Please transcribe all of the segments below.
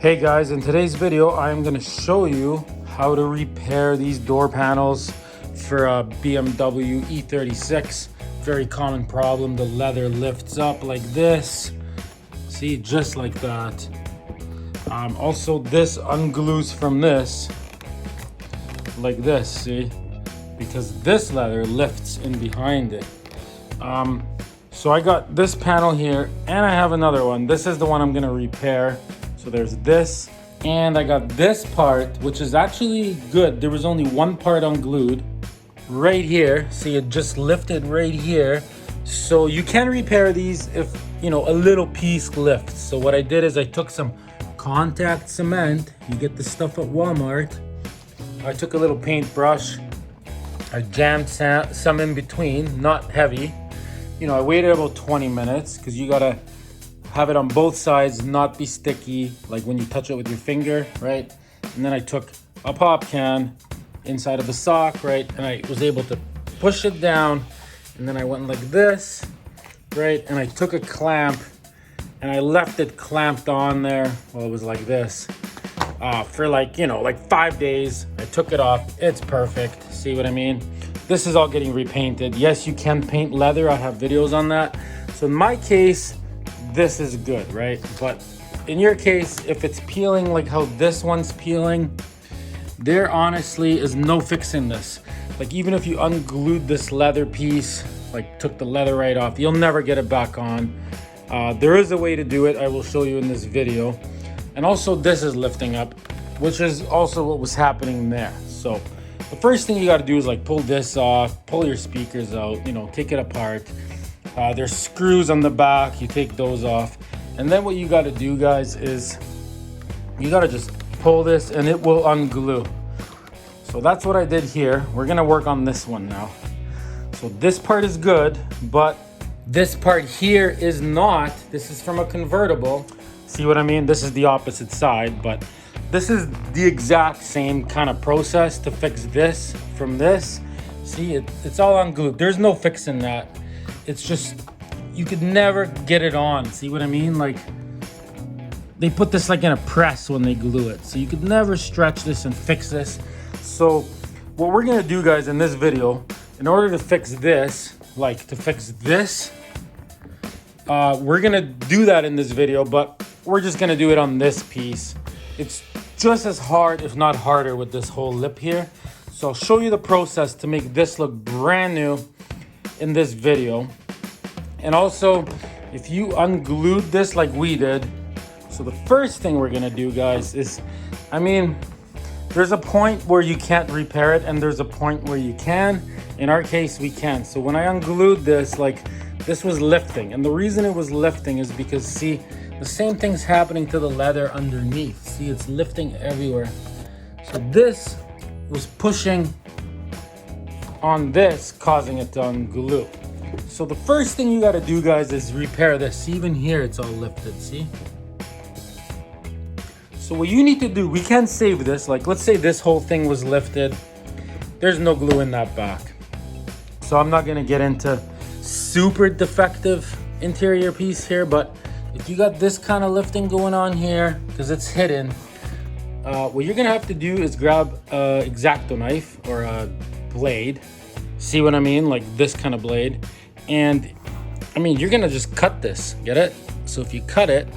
Hey guys, in today's video, I'm gonna show you how to repair these door panels for a BMW E36. Very common problem. The leather lifts up like this. See, just like that. Also, this unglues from this, like this, see? Because this leather lifts in behind it. So I got this panel here, and I have another one. This is the one I'm gonna repair. So there's this, and I got this part, which is actually good. There was only one part unglued right here. See, it just lifted right here. So you can repair these if, you know, a little piece lifts. So what I did is I took some contact cement. You get this stuff at Walmart. I took a little paintbrush. I jammed some in between, not heavy. You know, I waited about 20 minutes because you gotta have it on both sides, not be sticky, like when you touch it with your finger, right? And then I took a pop can inside of a sock, right? And I was able to push it down, and then I went like this, right? And I took a clamp and I left it clamped on there. Well, it was like this for like, you know, like 5 days. I took it off. It's perfect. See what I mean? This is all getting repainted. Yes, you can paint leather. I have videos on that. So in my case, this is good, right? But in your case, if it's peeling like how this one's peeling, there honestly is no fixing this. Like even if you unglued this leather piece, like took the leather right off, you'll never get it back on. There is a way to do it. I will show you in this video. And also this is lifting up, which is also what was happening there. So the first thing you got to do is like pull this off, pull your speakers out, you know, take it apart. There's screws on the back, you take those off. And then what you gotta do, guys, is you gotta just pull this and it will unglue. So that's what I did here. We're gonna work on this one now. So this part is good, but this part here is not. This is from a convertible. See what I mean? This is the opposite side, but this is the exact same kind of process to fix this from this. See, it's all unglued. There's no fixing that. It's just, you could never get it on. See what I mean? Like, they put this like in a press when they glue it. So you could never stretch this and fix this. So what we're gonna do, guys, in this video, in order to fix this, like to fix this, we're gonna do that in this video, but we're just gonna do it on this piece. It's just as hard, if not harder, with this whole lip here. So I'll show you the process to make this look brand new in this video. And also, if you unglued this like we did, so the first thing we're gonna do, guys, is, I mean, there's a point where you can't repair it and there's a point where you can. In our case, we can. So when I unglued this, like, this was lifting. And the reason it was lifting is because, see, the same thing's happening to the leather underneath. See, it's lifting everywhere. So this was pushing on this, causing it to unglue. So the first thing you got to do, guys, is repair this. Even here, it's all lifted, see? So what you need to do, we can save this. Like, let's say this whole thing was lifted. There's no glue in that back. So I'm not going to get into super defective interior piece here, but if you got this kind of lifting going on here, because it's hidden, what you're going to have to do is grab a X-Acto knife or a blade. See what I mean? Like this kind of blade. And I mean, you're gonna just cut this, get it? So if you cut it,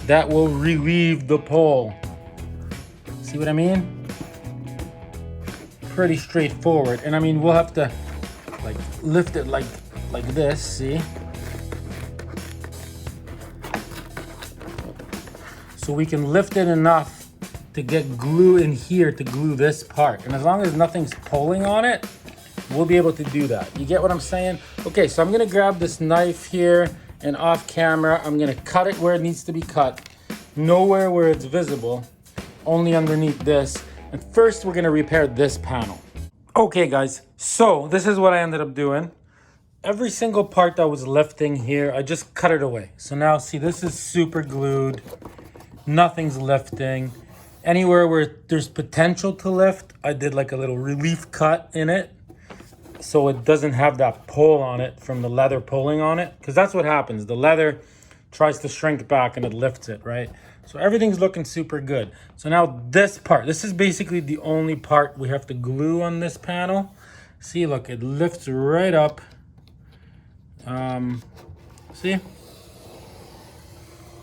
that will relieve the pole. See what I mean? Pretty straightforward. And I mean, we'll have to like lift it like this, see? So we can lift it enough to get glue in here to glue this part. And as long as nothing's pulling on it, we'll be able to do that. You get what I'm saying? Okay, so I'm gonna grab this knife here, and off camera, I'm gonna cut it where it needs to be cut. Nowhere where it's visible, only underneath this. And first we're gonna repair this panel. Okay guys, so this is what I ended up doing. Every single part that was lifting here, I just cut it away. So now see, this is super glued. Nothing's lifting. Anywhere where there's potential to lift, I did like a little relief cut in it so it doesn't have that pull on it from the leather pulling on it, because that's what happens. The leather tries to shrink back and it lifts it, right? So everything's looking super good. So now this part, this is basically the only part we have to glue on this panel. See, look, it lifts right up. See?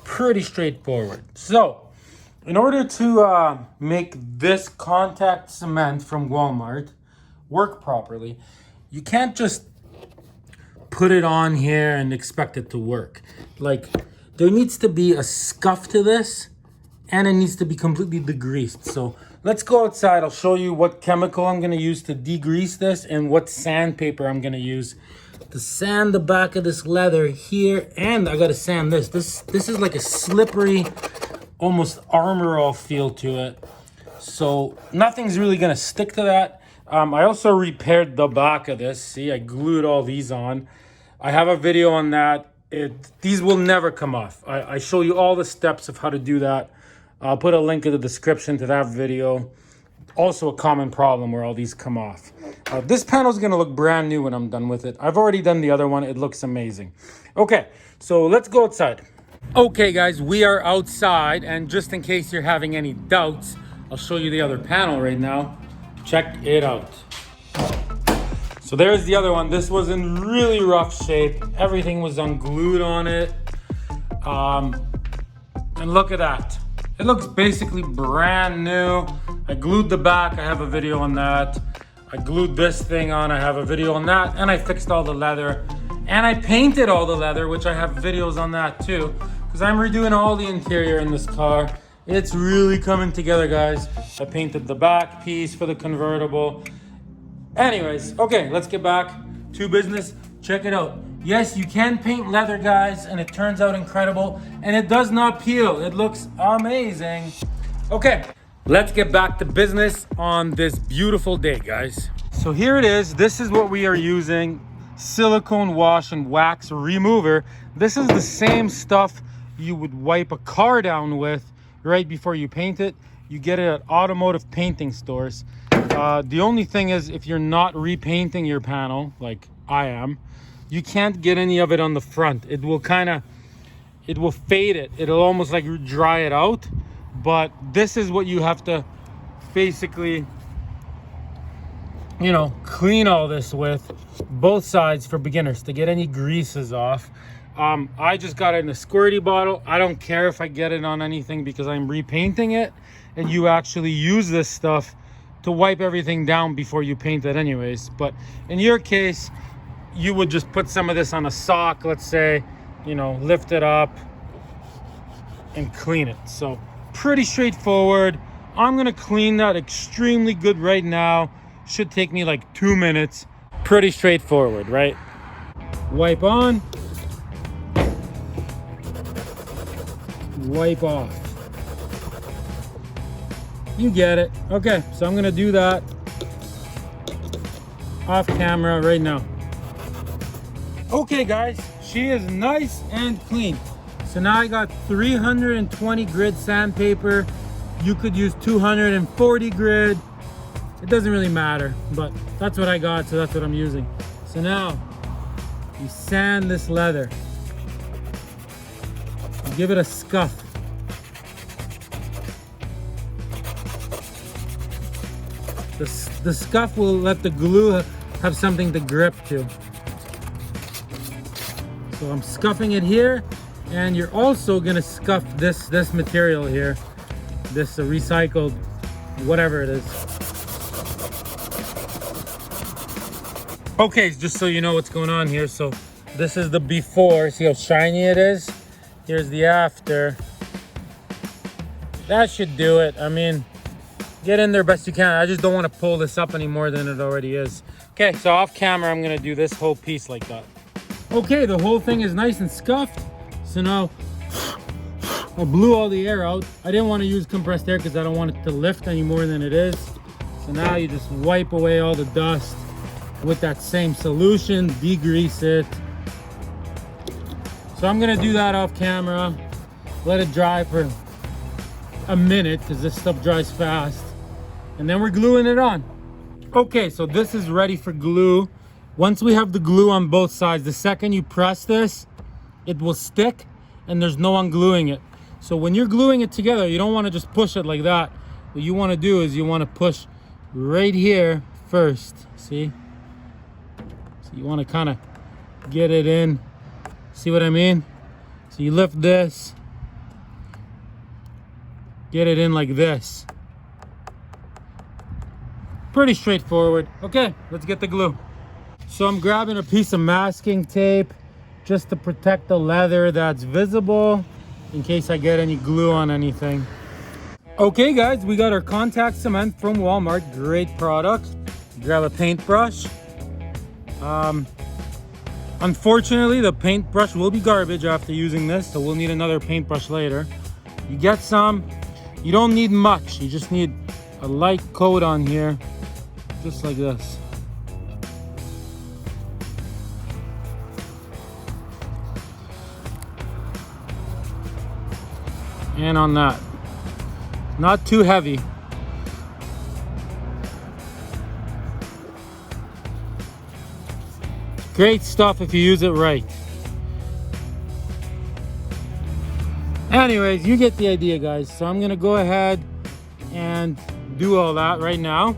Pretty straightforward. So, in order to make this contact cement from Walmart work properly, you can't just put it on here and expect it to work. Like, there needs to be a scuff to this, and it needs to be completely degreased. So let's go outside. I'll show you what chemical I'm gonna use to degrease this and what sandpaper I'm gonna use to sand the back of this leather here. And I gotta sand this. This is like a slippery, almost Armor All feel to it. So nothing's really gonna stick to that. I also repaired the back of this. See, I glued all these on. I have a video on that. These will never come off. I show you all the steps of how to do that. I'll put a link in the description to that video. Also a common problem where all these come off. This panel is gonna look brand new when I'm done with it. I've already done the other one. It looks amazing. Okay, so let's go outside. Okay guys, we are outside, and just in case you're having any doubts, I'll show you the other panel right now. Check it out. So there's the other one. This was in really rough shape. Everything was unglued on it. And look at that. It looks basically brand new. I glued the back. I have a video on that. I glued this thing on. I have a video on that. And I fixed all the leather. And I painted all the leather, which I have videos on that too, because I'm redoing all the interior in this car. It's really coming together, guys. I painted the back piece for the convertible. Anyways, okay, let's get back to business. Check it out. Yes, you can paint leather, guys, and it turns out incredible, and it does not peel. It looks amazing. Okay, let's get back to business on this beautiful day, guys. So here it is. This is what we are using. Silicone wash and wax remover. This is the same stuff you would wipe a car down with right before you paint it. You get it at automotive painting stores. The only thing is, if you're not repainting your panel, like I am, you can't get any of it on the front. It will fade it. It'll almost like dry it out. But this is what you have to basically, you know, clean all this with, both sides, for beginners, to get any greases off. I just got it in a squirty bottle. I don't care if I get it on anything because I'm repainting it, and you actually use this stuff to wipe everything down before you paint it anyways. But in your case, you would just put some of this on a sock, let's say, you know, lift it up and clean it. So pretty straightforward. I'm gonna clean that extremely good right now. Should take me like 2 minutes. Pretty straightforward, right? Wipe on, wipe off. You get it. Okay, so I'm gonna do that off camera right now. Okay guys, she is nice and clean. So now I got 320 grit sandpaper. You could use 240 grit. It doesn't really matter, but that's what I got, so that's what I'm using. So now you sand this leather. You give it a scuff. The scuff will let the glue have something to grip to. So I'm scuffing it here, and you're also gonna scuff this material here, this recycled, whatever it is. Okay, just so you know what's going on here. So this is the before. See how shiny it is? Here's the after. That should do it. I mean, get in there best you can. I just don't want to pull this up any more than it already is. Okay, so off camera, I'm gonna do this whole piece like that. Okay, the whole thing is nice and scuffed. So now I blew all the air out. I didn't want to use compressed air because I don't want it to lift any more than it is. So now you just wipe away all the dust with that same solution, degrease it. So I'm gonna do that off camera, let it dry for a minute because this stuff dries fast, and then we're gluing it on. Okay, so this is ready for glue. Once we have the glue on both sides, the second you press this, it will stick and there's no ungluing it. So when you're gluing it together, you don't want to just push it like that. What you want to do is you want to push right here first. See? So you want to kind of get it in. See what I mean? So you lift this, get it in like this. Pretty straightforward. Okay, let's get the glue. So I'm grabbing a piece of masking tape just to protect the leather that's visible in case I get any glue on anything. Okay guys, we got our contact cement from Walmart. Great product. Grab a paintbrush. Unfortunately, the paintbrush will be garbage after using this, so we'll need another paintbrush later. You get some. You don't need much. You just need a light coat on here, just like this. And on that. Not too heavy. Great stuff if you use it right. Anyways, you get the idea, guys. So I'm gonna go ahead and do all that right now.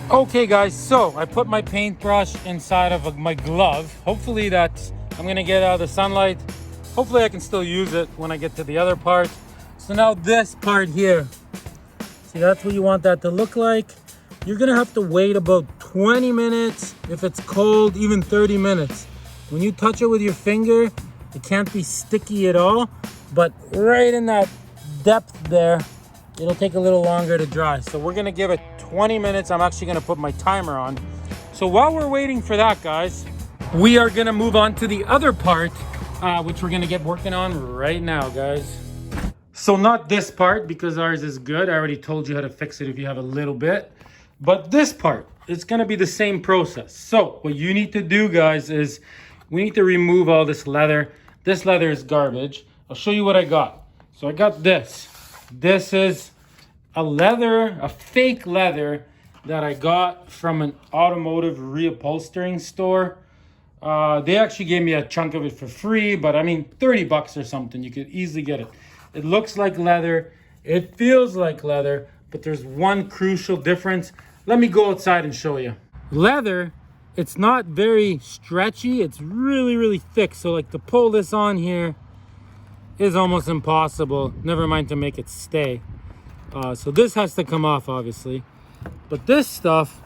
Okay guys, so I put my paintbrush inside of my glove. Hopefully I'm gonna get out of the sunlight. Hopefully I can still use it when I get to the other part. So now this part here, see, that's what you want that to look like. You're gonna have to wait about 20 minutes. If it's cold, even 30 minutes. When you touch it with your finger, it can't be sticky at all, but right in that depth there, it'll take a little longer to dry. So we're gonna give it 20 minutes. I'm actually gonna put my timer on. So while we're waiting for that, guys, we are gonna move on to the other part, which we're gonna get working on right now, guys. So not this part, because ours is good. I already told you how to fix it if you have a little bit. But this part, it's gonna be the same process. So what you need to do, guys, is we need to remove all this leather. This leather is garbage. I'll show you what I got. So I got this. This is a fake leather that I got from an automotive reupholstering store. They actually gave me a chunk of it for free, but I mean, 30 bucks or something, you could easily get it. It looks like leather, it feels like leather, but there's one crucial difference. Let me go outside and show you. Leather, it's not very stretchy, it's really, really thick. So like to pull this on here is almost impossible, never mind to make it stay. So this has to come off, obviously. But this stuff,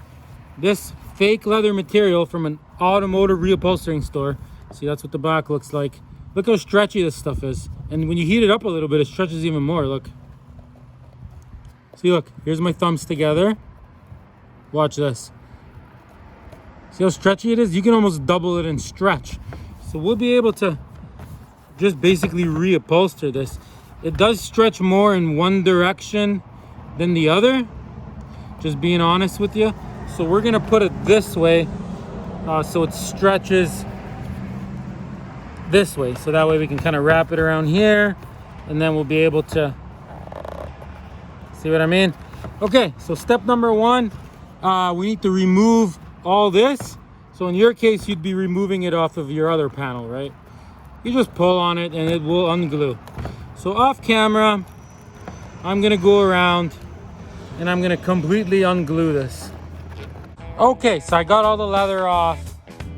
this fake leather material from an automotive reupholstering store, see, that's what the back looks like. Look how stretchy this stuff is. And when you heat it up a little bit, it stretches even more, look. See, look, here's my thumbs together. Watch this. See how stretchy it is? You can almost double it in stretch. So we'll be able to just basically reupholster this. It does stretch more in one direction than the other, just being honest with you. So we're gonna put it this way, so it stretches this way. So that way we can kind of wrap it around here, and then we'll be able to, see what I mean? Okay, so step number one, we need to remove all this. So in your case, you'd be removing it off of your other panel, right? You just pull on it and it will unglue. So off camera, I'm gonna go around and I'm gonna completely unglue this. Okay, so I got all the leather off.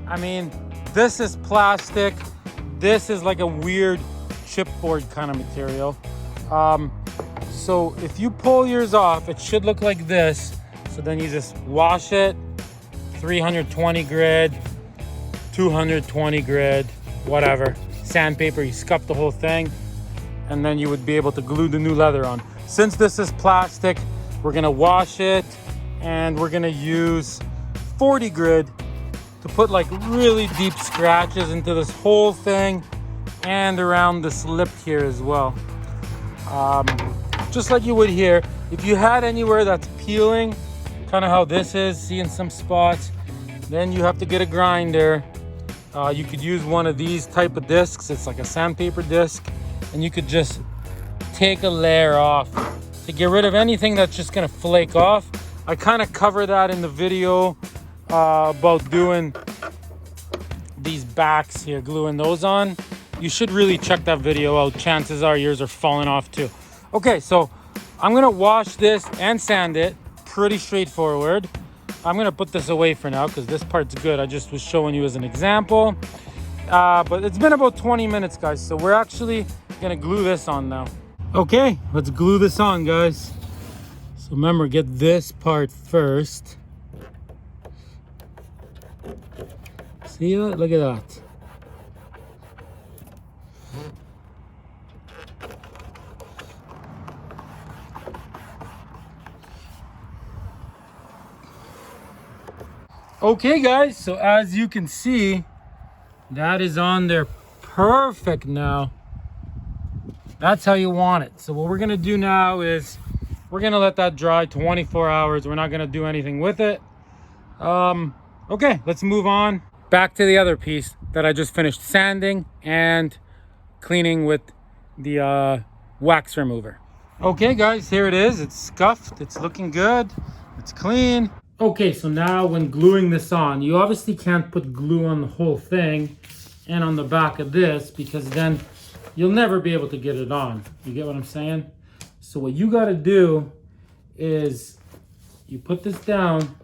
I mean, this is plastic. This is like a weird chipboard kind of material. So if you pull yours off, it should look like this. So then you just wash it, 320 grit, 220 grit, whatever. Sandpaper, you scuff the whole thing, and then you would be able to glue the new leather on. Since this is plastic, we're gonna wash it, and we're gonna use 40 grit to put like really deep scratches into this whole thing and around this lip here as well. Just like you would here. If you had anywhere that's peeling, kind of how this is, seeing some spots, then you have to get a grinder. You could use one of these type of discs. It's like a sandpaper disc, and you could just take a layer off to get rid of anything that's just gonna flake off. I kind of cover that in the video about doing these backs here, gluing those on. you should really check that video out. Chances are yours are falling off too. Okay, so I'm gonna wash this and sand it. Pretty straightforward. I'm gonna put this away for now because this part's good. I just was showing you as an example. But it's been about 20 minutes, guys. So we're actually gonna glue this on now. Okay, let's glue this on, guys. So remember, get this part first. See that? Look at that. Okay, guys, so as you can see, that is on there perfect now. That's how you want it. So what we're gonna do now is we're gonna let that dry 24 hours. We're not gonna do anything with it. Okay, let's move on. Back to the other piece that I just finished sanding and cleaning with the wax remover. Okay, guys, here it is. It's scuffed, it's looking good, it's clean. Okay, so now when gluing this on, you obviously can't put glue on the whole thing and on the back of this because then you'll never be able to get it on. You get what I'm saying? So what you gotta do is you put this down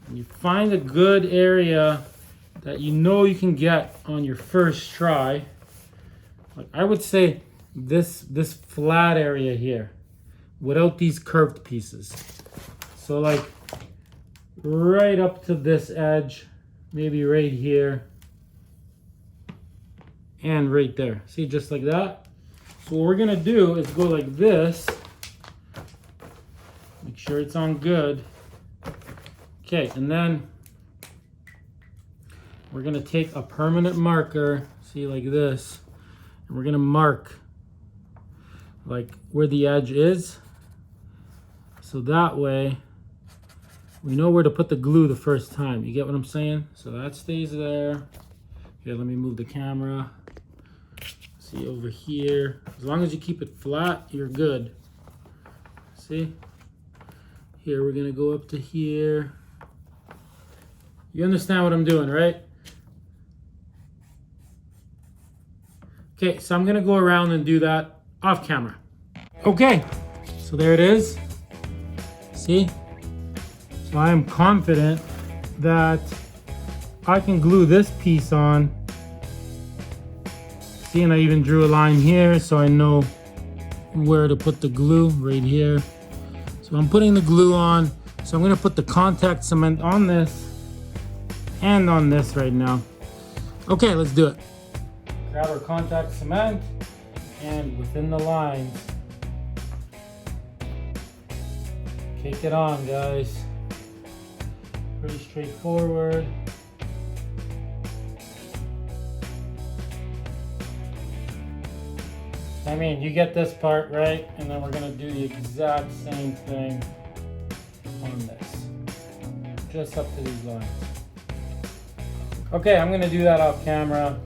and you find a good area that you know you can get on your first try. Like I would say this flat area here without these curved pieces. So like right up to this edge, maybe right here and right there. See, just like that. So what we're gonna do is go like this. Make sure it's on good. Okay, and then we're gonna take a permanent marker, see, like this, and we're gonna mark like where the edge is. So that way we know where to put the glue the first time. You get what I'm saying? So that stays there. Here, let me move the camera. See over here. As long as you keep it flat, you're good. See? Here, we're gonna go up to here. You understand what I'm doing, right? Okay, so I'm gonna go around and do that off camera. Okay, so there it is. See? So I am confident that I can glue this piece on. See, and I even drew a line here so I know where to put the glue, right here. So I'm putting the glue on. So I'm gonna put the contact cement on this and on this right now. Okay, let's do it. Grab our contact cement and within the lines, cake it on, guys. Pretty straightforward. I mean, you get this part, right? And then we're gonna do the exact same thing on this. Just up to these lines. Okay, I'm gonna do that off camera.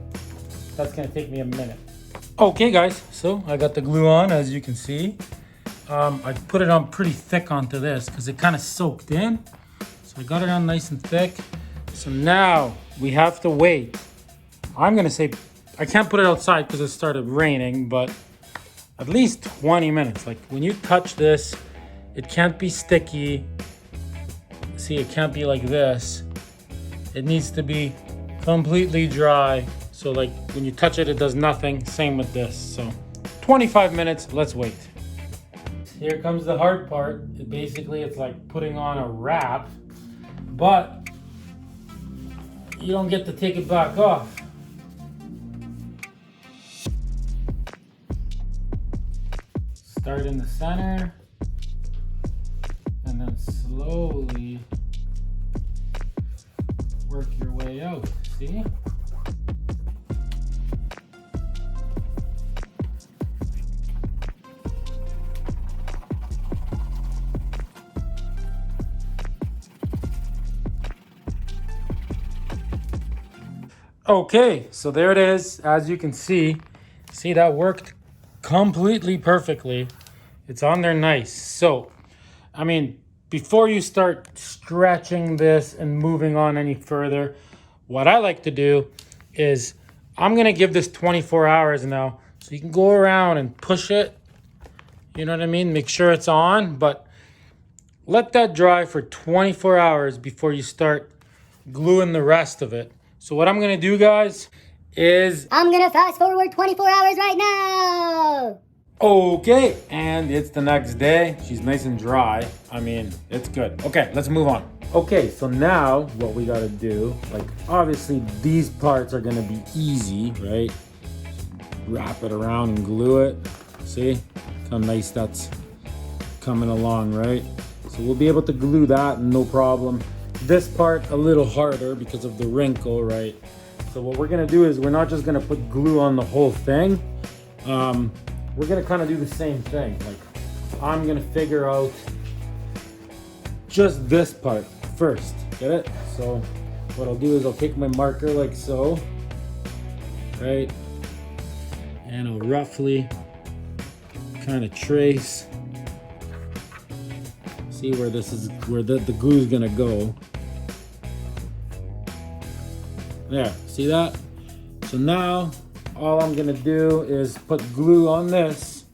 That's gonna take me a minute. Okay, guys, so I got the glue on, as you can see. I put it on pretty thick onto this because it kind of soaked in. So I got it on nice and thick. So now we have to wait. I'm gonna say, I can't put it outside because it started raining, but at least 20 minutes. Like when you touch this, it can't be sticky. See, it can't be like this. It needs to be completely dry. So like when you touch it, it does nothing. Same with this. So 25 minutes, let's wait. Here comes the hard part. It's like putting on a wrap, but you don't get to take it back off. Start in the center and then slowly work your way out, see? Okay, so there it is. As you can see that worked completely perfectly. It's on there nice. So, I mean, before you start stretching this and moving on any further, what I like to do is I'm gonna give this 24 hours now. So you can go around and push it. You know what I mean? Make sure it's on, but let that dry for 24 hours before you start gluing the rest of it. So what I'm gonna do, guys, is I'm gonna fast forward 24 hours right now. okay, and it's the next day. She's nice and dry. I mean, it's good. Okay, let's move on. Okay, so now what we gotta do, like obviously these parts are gonna be easy, right? Wrap it around and glue it. See how nice that's coming along, right? So we'll be able to glue that, no problem. This part a little harder because of the wrinkle, right? So what we're gonna do is we're not just gonna put glue on the whole thing. We're gonna kind of do the same thing. Like I'm gonna figure out just this part first, get it? So what I'll do is I'll take my marker like so, right? And I'll roughly kind of trace, see where this is, where the glue is gonna go. There, see that? So now all I'm gonna do is put glue on this,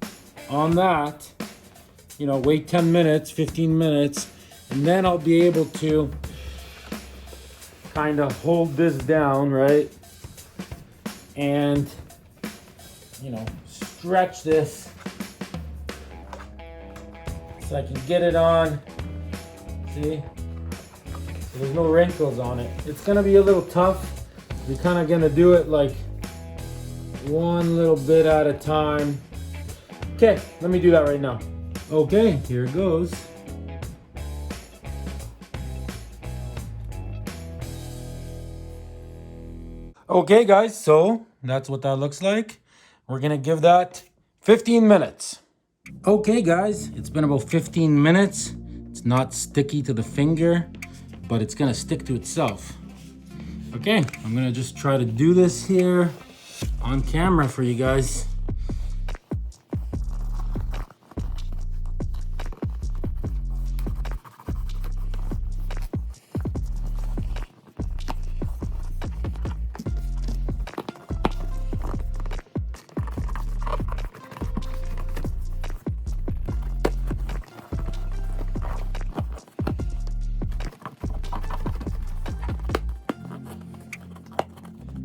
on that, you know, wait 10 minutes, 15 minutes, and then I'll be able to kind of hold this down, right? And, you know, stretch this so I can get it on. See? So there's no wrinkles on it. It's gonna be a little tough. We're kind of gonna do it like one little bit at a time. Okay, let me do that right now. Okay, here it goes. Okay guys, so that's what that looks like. We're gonna give that 15 minutes. Okay guys, it's been about 15 minutes. It's not sticky to the finger, but it's gonna stick to itself. Okay, I'm gonna just try to do this here on camera for you guys.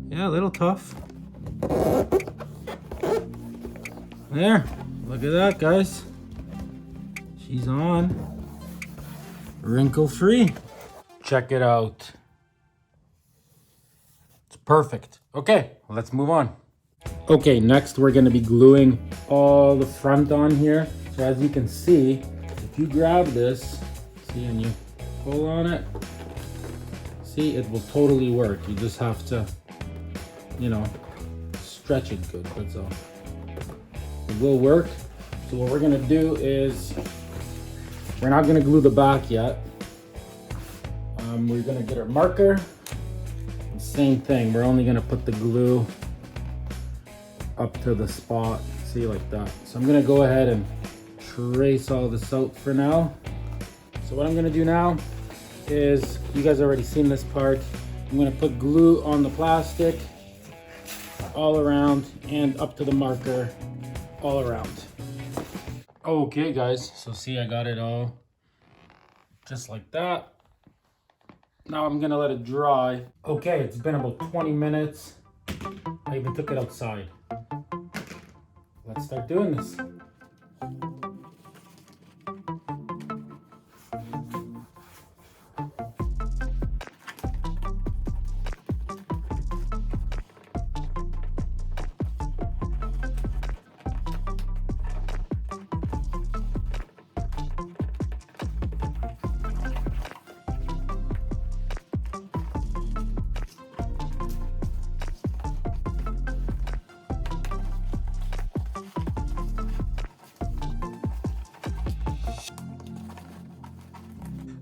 Yeah, a little tough. There, look at that, guys. She's on. Wrinkle free. Check it out. It's perfect. Okay, let's move on. Okay, next we're gonna be gluing all the front on here. So as you can see, if you grab this, see, and you pull on it, see, it will totally work. You just have to, you know, stretch it good, that's all. It will work. So what we're gonna do is, we're not gonna glue the back yet. We're gonna get our marker. Same thing, we're only gonna put the glue up to the spot, see, like that. So I'm gonna go ahead and trace all this out for now. So what I'm gonna do now is, you guys already seen this part. I'm gonna put glue on the plastic all around and up to the marker all around. Okay guys, so see, I got it all just like that. Now I'm gonna let it dry. Okay, it's been about 20 minutes. I even took it outside. Let's start doing this.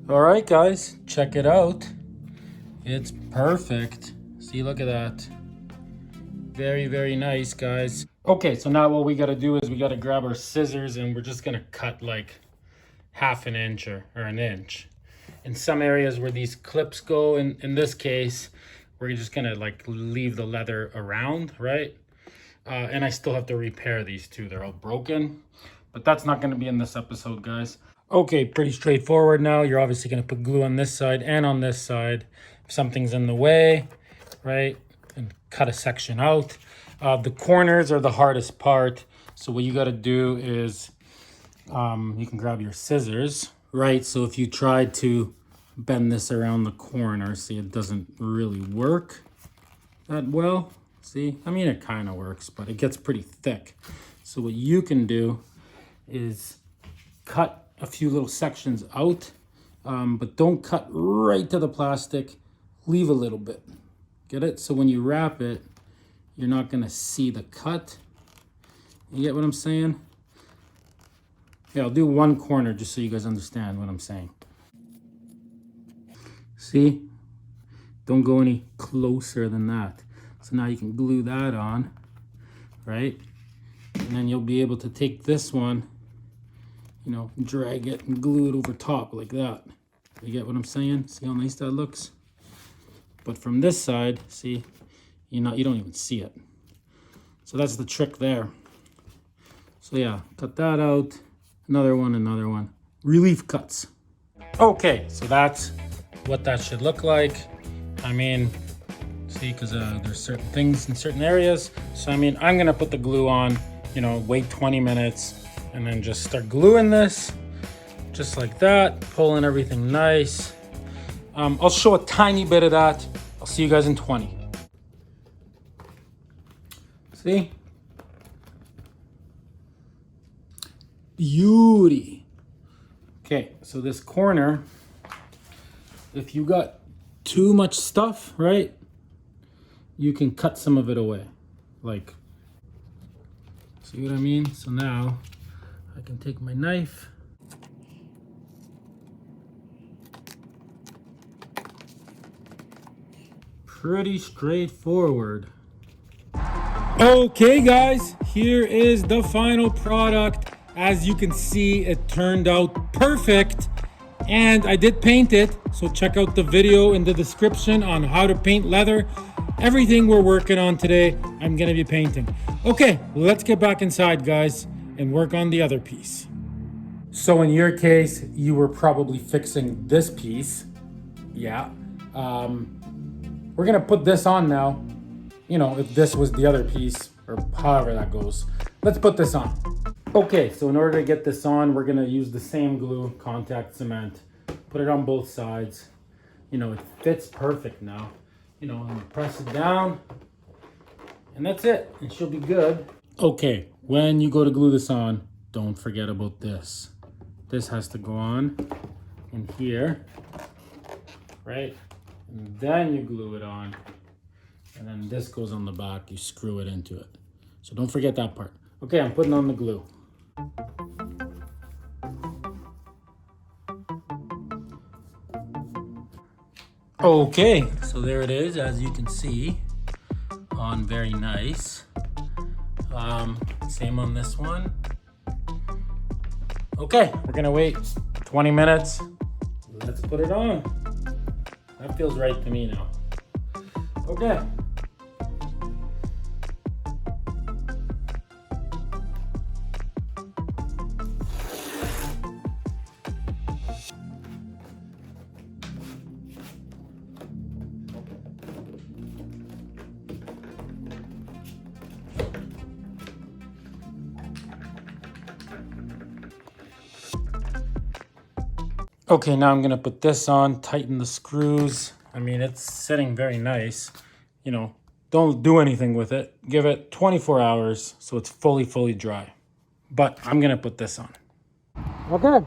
All right, guys, check it out. It's perfect. See, look at that. Very, very nice, guys. Okay, so now what we gotta do is we gotta grab our scissors and we're just gonna cut like half an inch or an inch. In some areas where these clips go, in this case, we're just gonna like leave the leather around, right? And I still have to repair these two. They're all broken, but that's not gonna be in this episode, guys. Okay, pretty straightforward now. You're obviously gonna put glue on this side and on this side. If something's in the way, right? And cut a section out. The corners are the hardest part. So what you gotta do is, you can grab your scissors, right? So if you try to bend this around the corner, see, it doesn't really work that well. See, I mean, it kind of works, but it gets pretty thick. So what you can do is cut a few little sections out, but don't cut right to the plastic. Leave a little bit. Get it? So when you wrap it, you're not gonna see the cut. You get what I'm saying? Yeah, I'll do one corner just so you guys understand what I'm saying. See? Don't go any closer than that. So now you can glue that on, right? And then you'll be able to take this one, you know, drag it and glue it over top like that. You get what I'm saying? See how nice that looks? But from this side, see, you don't even see it. So that's the trick there. So yeah, cut that out. Another one. Relief cuts. Okay, so that's what that should look like. I mean, see, because there's certain things in certain areas. So I mean, I'm gonna put the glue on, you know, wait 20 minutes and then just start gluing this just like that, pulling everything nice. I'll show a tiny bit of that. I'll see you guys in 20. See? Beauty. Okay, so this corner, if you got too much stuff, right, you can cut some of it away. Like, see what I mean? So now I can take my knife. Pretty straightforward. Okay guys, here is the final product. As you can see, it turned out perfect. And I did paint it, so check out the video in the description on how to paint leather. Everything we're working on today, I'm gonna be painting. Okay, let's get back inside, guys, and work on the other piece. So in your case, you were probably fixing this piece. Yeah. We're gonna put this on now. You know, if this was the other piece, or however that goes. Let's put this on. Okay, so in order to get this on, we're gonna use the same glue, contact cement, put it on both sides. You know, it fits perfect now. You know, and press it down, and that's it. It should be good. Okay, when you go to glue this on, don't forget about this. This has to go on in here, right? And then you glue it on, and then this goes on the back. You screw it into it. So don't forget that part. Okay, I'm putting on the glue. Okay, so there it is, as you can see, on very nice. Same on this one. Okay, we're gonna wait 20 minutes. Let's put it on. That feels right to me now. Okay. Okay, now I'm gonna put this on, tighten the screws. I mean, it's sitting very nice. You know, don't do anything with it. Give it 24 hours so it's fully dry. But I'm gonna put this on. Okay.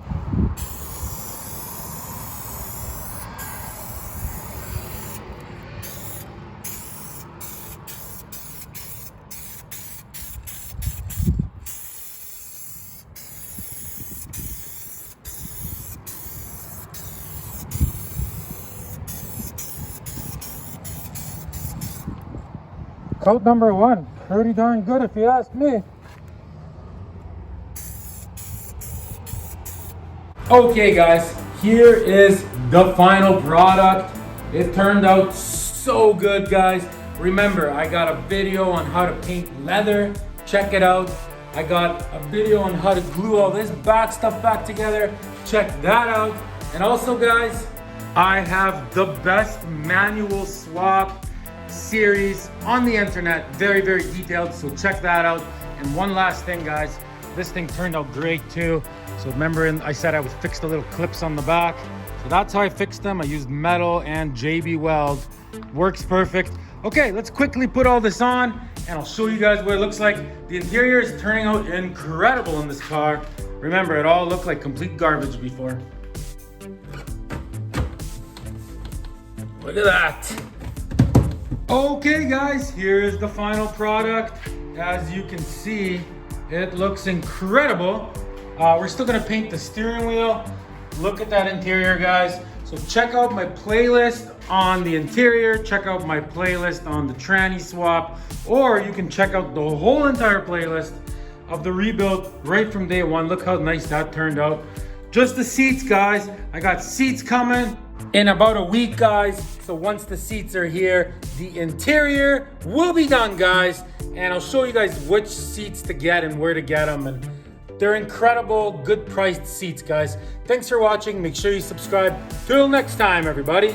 Coat number 1, pretty darn good if you ask me. Okay guys, here is the final product. It turned out so good, guys. Remember, I got a video on how to paint leather. Check it out. I got a video on how to glue all this back stuff back together. Check that out. And also, guys, I have the best manual swap series on the internet. Very, very detailed, so check that out. And one last thing, guys. This thing turned out great too. So remember, I said I would fix the little clips on the back. So that's how I fixed them. I used metal and JB Weld. Works perfect. Okay, let's quickly put all this on and I'll show you guys what it looks like. The interior is turning out incredible in this car. Remember, it all looked like complete garbage before. Look at that. Okay, guys, here's the final product. As you can see, it looks incredible. We're still gonna paint the steering wheel. Look at that interior, guys. So check out my playlist on the interior, check out my playlist on the tranny swap, or you can check out the whole entire playlist of the rebuild right from day one. Look how nice that turned out. Just the seats, guys. I got seats coming in about a week, guys. So once the seats are here, the interior will be done, guys. And I'll show you guys which seats to get and where to get them. And they're incredible, good priced seats, guys. Thanks for watching. Make sure you subscribe. Till next time, everybody.